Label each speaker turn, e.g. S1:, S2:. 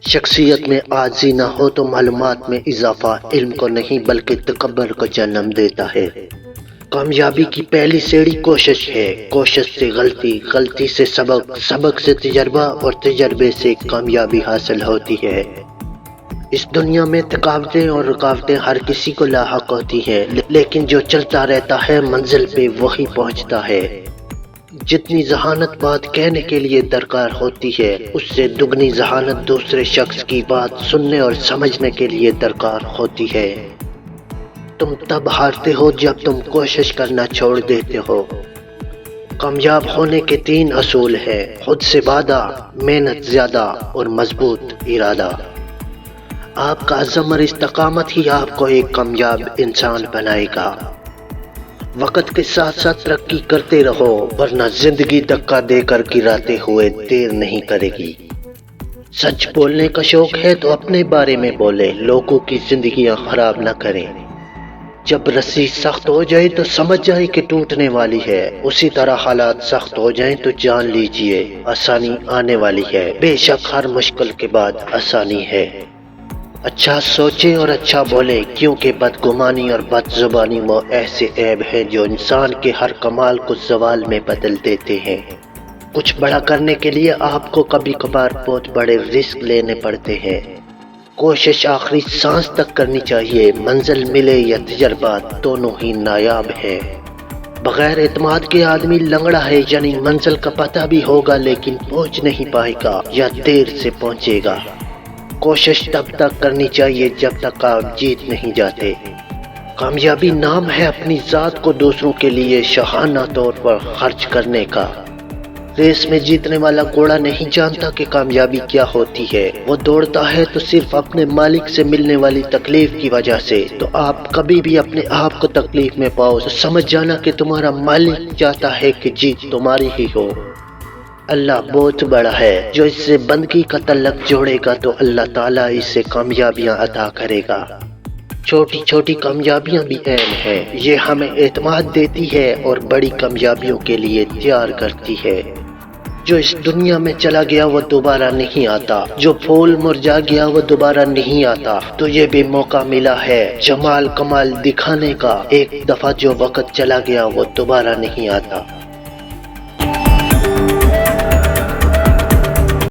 S1: شخصیت میں عاجزی نہ ہو تو معلومات میں اضافہ علم کو نہیں بلکہ تکبر کو جنم دیتا ہے۔ کامیابی کی پہلی سیڑھی کوشش ہے، کوشش سے غلطی، غلطی سے سبق، سبق سے تجربہ اور تجربے سے کامیابی حاصل ہوتی ہے۔ اس دنیا میں تھکاوٹیں اور رکاوٹیں ہر کسی کو لاحق ہوتی ہیں، لیکن جو چلتا رہتا ہے منزل پہ وہی پہنچتا ہے۔ جتنی ذہانت بات کہنے کے لیے درکار ہوتی ہے، اس سے دگنی ذہانت دوسرے شخص کی بات سننے اور سمجھنے کے لیے درکار ہوتی ہے۔ تم تب ہارتے ہو جب تم کوشش کرنا چھوڑ دیتے ہو۔ کامیاب ہونے کے 3 اصول ہیں: خود سے وعدہ، محنت زیادہ اور مضبوط ارادہ۔ آپ کا عزم اور استقامت ہی آپ کو ایک کامیاب انسان بنائے گا۔ وقت کے ساتھ ساتھ ترقی کرتے رہو، ورنہ زندگی دھکا دے کر گراتے ہوئے دیر نہیں کرے گی۔ سچ بولنے کا شوق ہے تو اپنے بارے میں بولے، لوگوں کی زندگیاں خراب نہ کریں۔ جب رسی سخت ہو جائے تو سمجھ جائے کہ ٹوٹنے والی ہے، اسی طرح حالات سخت ہو جائیں تو جان لیجئے آسانی آنے والی ہے۔ بے شک ہر مشکل کے بعد آسانی ہے۔ اچھا سوچیں اور اچھا بولیں، کیونکہ بدگمانی اور بد زبانی وہ ایسے عیب ہیں جو انسان کے ہر کمال کو زوال میں بدل دیتے ہیں۔ کچھ بڑا کرنے کے لیے آپ کو کبھی کبھار بہت بڑے رسک لینے پڑتے ہیں۔ کوشش آخری سانس تک کرنی چاہیے، منزل ملے یا تجربات دونوں ہی نایاب ہیں۔ بغیر اعتماد کے آدمی لنگڑا ہے، یعنی منزل کا پتہ بھی ہوگا لیکن پہنچ نہیں پائے گا یا دیر سے پہنچے گا۔ کوشش تب تک کرنی چاہیے جب تک آپ جیت نہیں جاتے۔ کامیابی نام ہے اپنی ذات کو دوسروں کے لیے شاہانہ طور پر خرچ کرنے کا۔ ریس میں جیتنے والا گھوڑا نہیں جانتا کہ کامیابی کیا ہوتی ہے، وہ دوڑتا ہے تو صرف اپنے مالک سے ملنے والی تکلیف کی وجہ سے۔ تو آپ کبھی بھی اپنے آپ کو تکلیف میں پاؤ تو سمجھ جانا کہ تمہارا مالک چاہتا ہے کہ جیت تمہاری ہی ہو۔ اللہ بہت بڑا ہے، جو اس سے بندگی کا تعلق جوڑے گا تو اللہ تعالیٰ اس سے کامیابیاں عطا کرے گا۔ چھوٹی چھوٹی کامیابیاں بھی اہم ہیں، یہ ہمیں اعتماد دیتی ہے اور بڑی کامیابیوں کے لیے تیار کرتی ہے۔ جو اس دنیا میں چلا گیا وہ دوبارہ نہیں آتا، جو پھول مرجھا گیا وہ دوبارہ نہیں آتا، تو یہ بھی موقع ملا ہے جمال کمال دکھانے کا۔ ایک دفعہ جو وقت چلا گیا وہ دوبارہ نہیں آتا۔